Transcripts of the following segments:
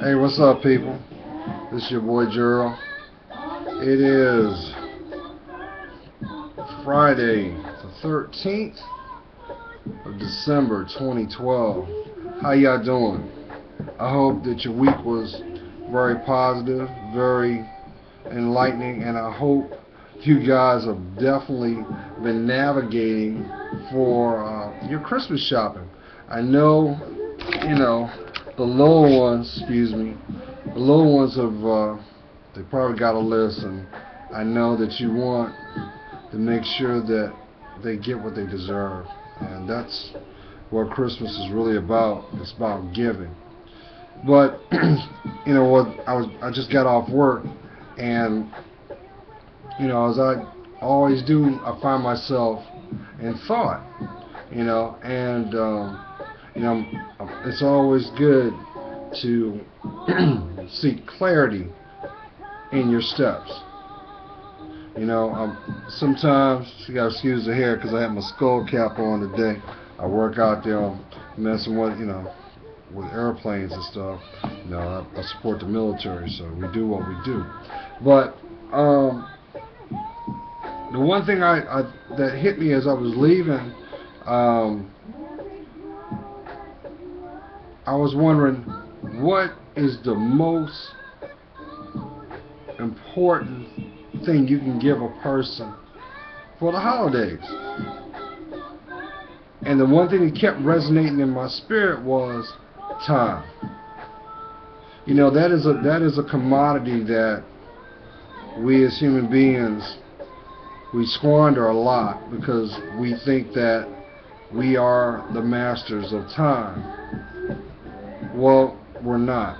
Hey, what's up, people? This is your boy Gerald. It is Friday, the 13th of December, 2012. How y'all doing? I hope that your week was very positive, very enlightening, and I hope you guys have definitely been navigating for your Christmas shopping. I know, the little ones, the little ones have, they probably got a list, and I know that you want to make sure that they get what they deserve, and that's what Christmas is really about. It's about giving. But you know what? I just got off work, and as I always do, I find myself in thought. And it's always good to seek clarity in your steps. Sometimes you gotta excuse the hair because I have my skull cap on today. I work out there, messing with airplanes and stuff. I support the military, so we do what we do. But the one thing that hit me as I was leaving, I was wondering, what is the most important thing you can give a person for the holidays? And the one thing that kept resonating in my spirit was time. That is a commodity that we as human beings, we squander a lot because we think that we are the masters of time. Well, we're not.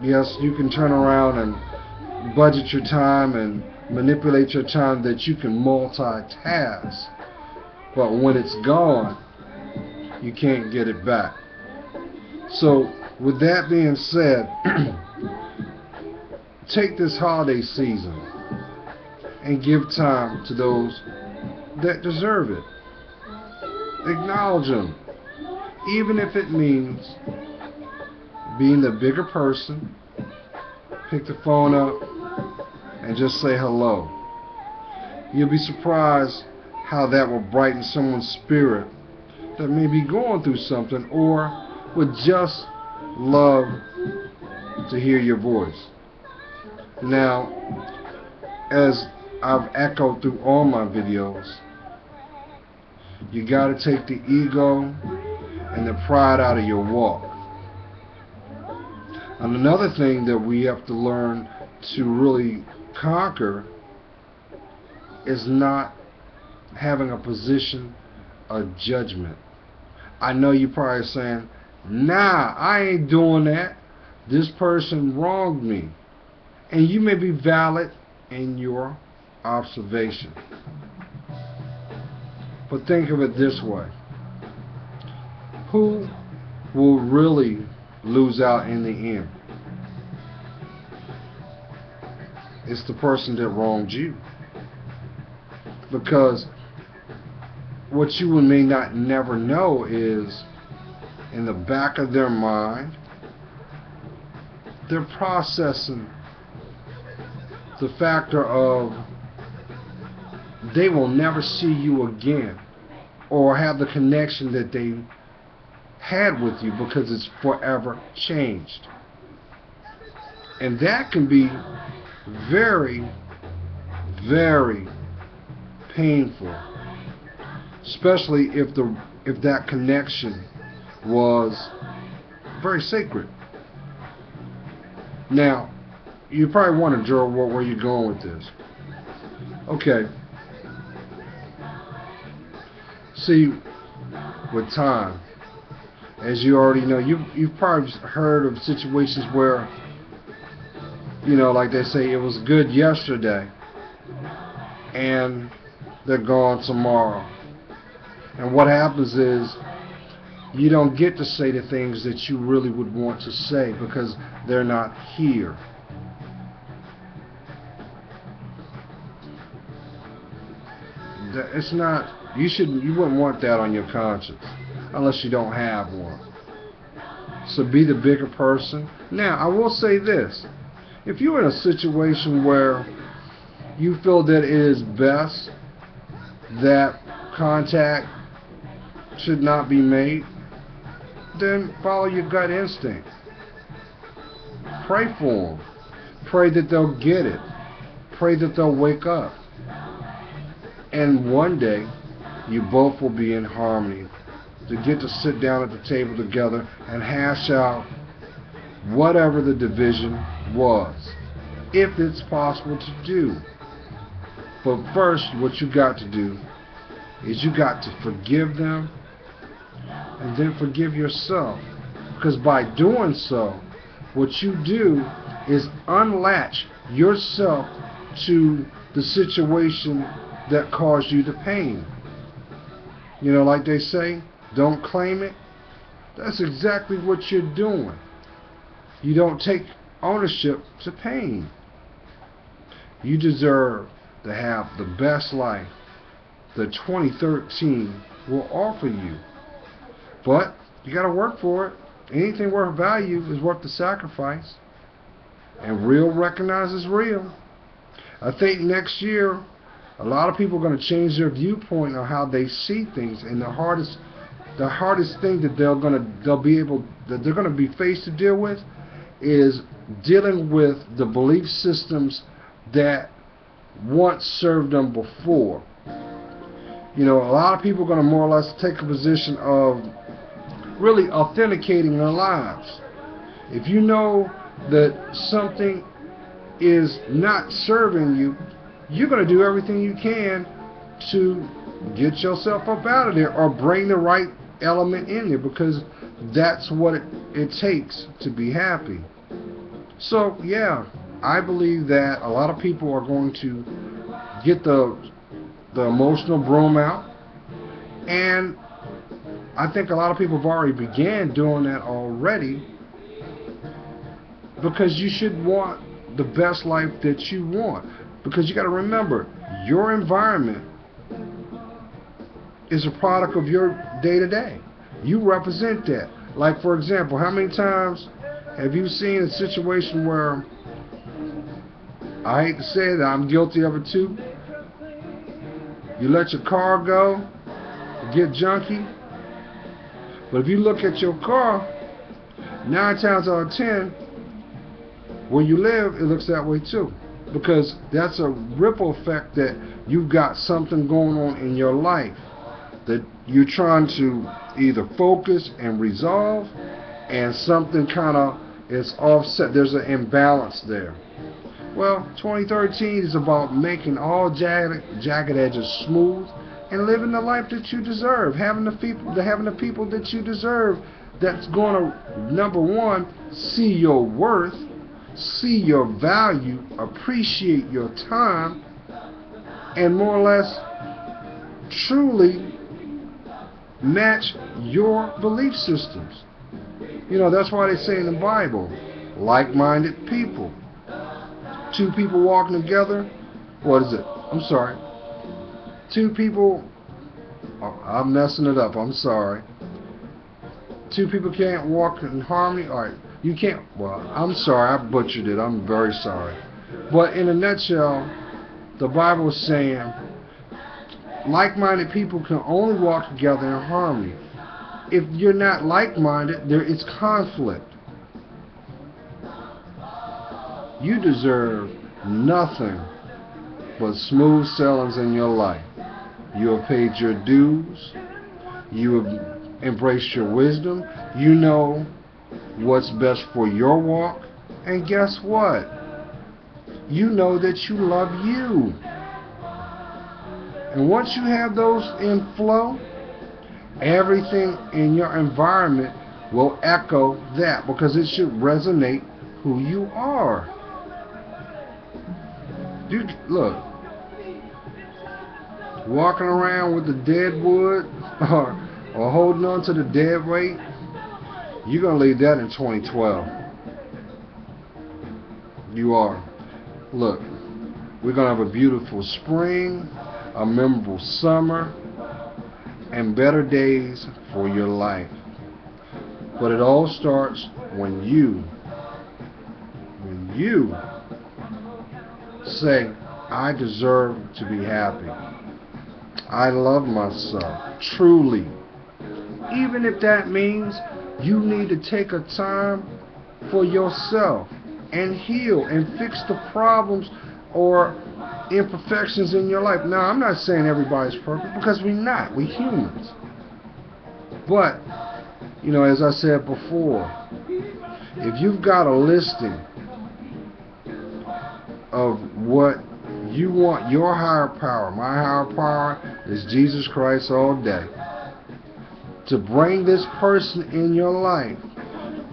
Yes, you can turn around and budget your time and manipulate your time that you can multitask, but when it's gone, you can't get it back. So with that being said, take this holiday season and give time to those that deserve it. Acknowledge them, even if it means being the bigger person. Pick the phone up and just say hello. You'll be surprised how that will brighten someone's spirit that may be going through something or would just love to hear your voice. Now, as I've echoed through all my videos, you got to take the ego and the pride out of your walk. And another thing that we have to learn to really conquer is not having a position of judgment. I know you're probably saying, nah, I ain't doing that. This person wronged me. And you may be valid in your observation. But think of it this way. Who will really lose out in the end? It's the person that wronged you. Because what you may not never know is, in the back of their mind, they're processing the factor of they will never see you again or have the connection that they had with you because it's forever changed. And that can be very, very painful, especially if that connection was very sacred. Now, you probably wonder, Joe, where are you going with this? Okay. See, with time, as you already know, you've probably heard of situations where, like they say, it was good yesterday and they're gone tomorrow. And what happens is you don't get to say the things that you really would want to say because they're not here. It's not, you wouldn't want that on your conscience unless you don't have one. So be the bigger person. Now, I will say this. If you're in a situation where you feel that it is best that contact should not be made, then follow your gut instinct. Pray for them. Pray that they'll get it. Pray that they'll wake up. And one day, you both will be in harmony to get to sit down at the table together and hash out whatever the division was, if it's possible to do. But first, what you got to do is you got to forgive them and then forgive yourself. Because by doing so, what you do is unlatch yourself to the situation that caused you the pain. You know, like they say, don't claim it. That's exactly what you're doing. You don't take ownership to pain. You deserve to have the best life that 2013 will offer you. But you got to work for it. Anything worth value is worth the sacrifice. And real recognizes real. I think next year a lot of people are going to change their viewpoint on how they see things, and the hardest thing that they're going to be faced to deal with is dealing with the belief systems that once served them before. You know, a lot of people are going to more or less take a position of really authenticating their lives. If you know that something is not serving you, you're going to do everything you can to get yourself up out of there or bring the right element in there, because that's what it takes to be happy. So yeah, I believe that a lot of people are going to get the emotional broom out, and I think a lot of people have already began doing that already, because you should want the best life that you want. Because you got to remember, your environment is a product of your day-to-day. You represent that. Like, for example, how many times have you seen a situation where, I hate to say it, I'm guilty of it too, you let your car go, get junky, but if you look at your car, 9 times out of 10, where you live, it looks that way too. Because that's a ripple effect that you've got something going on in your life that you're trying to either focus and resolve, and something kind of is offset. There's an imbalance there. Well, 2013 is about making all jagged edges smooth and living the life that you deserve, having the people that you deserve, that's going to, number one, see your worth, see your value, appreciate your time, and more or less truly match your belief systems. You know, that's why they say in the Bible, like-minded people. 2 people walking together, what is it? I'm sorry. 2 people, I'm messing it up, I'm sorry. 2 people can't walk in harmony, alright. You can't, well, I'm sorry, I butchered it, I'm very sorry. But in a nutshell, the Bible is saying like-minded people can only walk together in harmony. If you're not like-minded, there is conflict. You deserve nothing but smooth sailings in your life. You have paid your dues. You have embraced your wisdom. You know what's best for your walk, and guess what? You know that you love you. And once you have those in flow, everything in your environment will echo that, because it should resonate who you are. You look, walking around with the dead wood or holding on to the dead weight, you're going to leave that in 2012. You are. Look, we're going to have a beautiful spring, a memorable summer, and better days for your life. But it all starts when you say, I deserve to be happy. I love myself, truly. Even if that means you need to take a time for yourself and heal and fix the problems or imperfections in your life. Now, I'm not saying everybody's perfect, because we're not. We're humans. But, as I said before, if you've got a listing of what you want your higher power, my higher power is Jesus Christ all day, to bring this person in your life,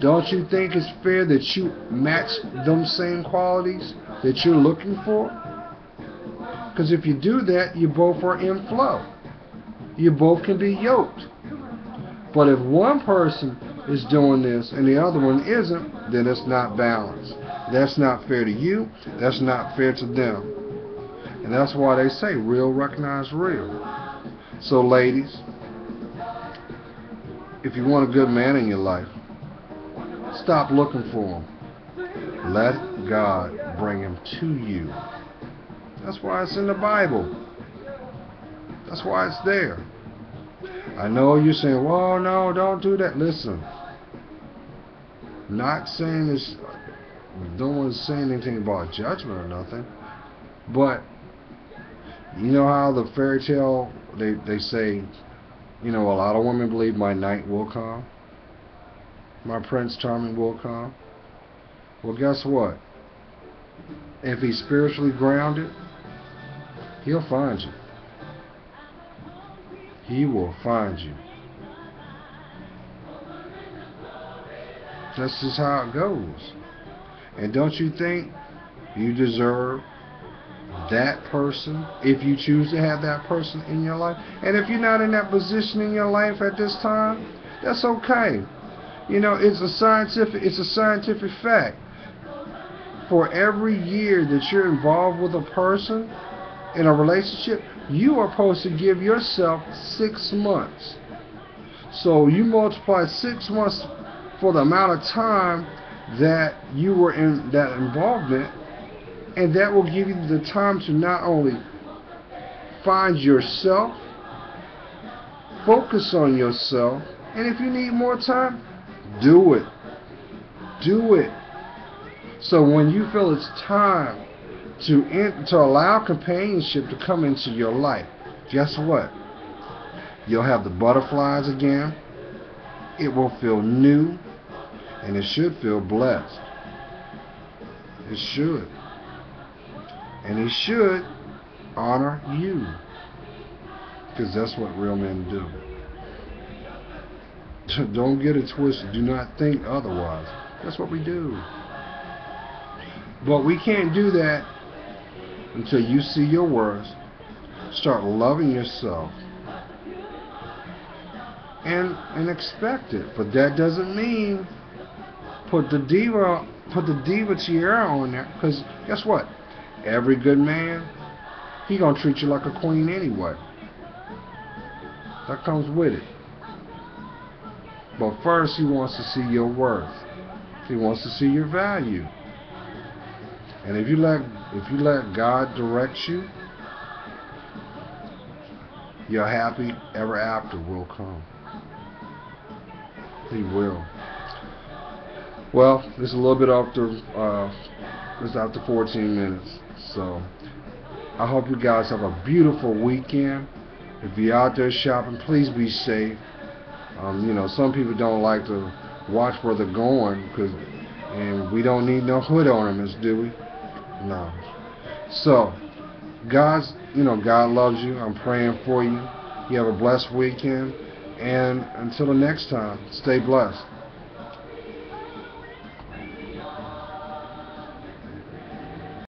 don't you think it's fair that you match them same qualities that you're looking for? Because if you do that, you both are in flow. You both can be yoked. But if one person is doing this and the other one isn't, then it's not balanced. That's not fair to you. That's not fair to them. And that's why they say real recognize real. So ladies, if you want a good man in your life, stop looking for him. Let God bring him to you. That's why it's in the Bible. That's why it's there. I know you're saying, well, no, don't do that. Listen, not saying this, don't want to say anything about judgment or nothing, but you know how the fairy tale, they say, a lot of women believe my knight will come, my Prince Charming will come. Well, guess what? If he's spiritually grounded, he'll find you. He will find you. That's just how it goes. And don't you think you deserve that person if you choose to have that person in your life? And if you're not in that position in your life at this time, that's okay. It's a scientific fact. For every year that you're involved with a person in a relationship, you are supposed to give yourself 6 months. So you multiply 6 months for the amount of time that you were in that involvement, and that will give you the time to not only find yourself, focus on yourself, and if you need more time, do it. Do it. So when you feel it's time to allow companionship to come into your life, guess what? You'll have the butterflies again. It will feel new, and it should feel blessed. It should. And it should honor you, because that's what real men do. Don't get it twisted. Do not think otherwise. That's what we do. But we can't do that until you see your worth, start loving yourself, and expect it. But that doesn't mean put the diva tiara on there, because guess what? Every good man, he gonna treat you like a queen anyway. That comes with it. But first, he wants to see your worth. He wants to see your value. And if you let God direct you, your happy ever after will come. He will. Well, it's a little bit after 14 minutes. So I hope you guys have a beautiful weekend. If you're out there shopping, please be safe. Some people don't like to watch where they're going, and we don't need no hood ornaments, do we? No. So, God loves you. I'm praying for you. You have a blessed weekend. And until the next time, stay blessed.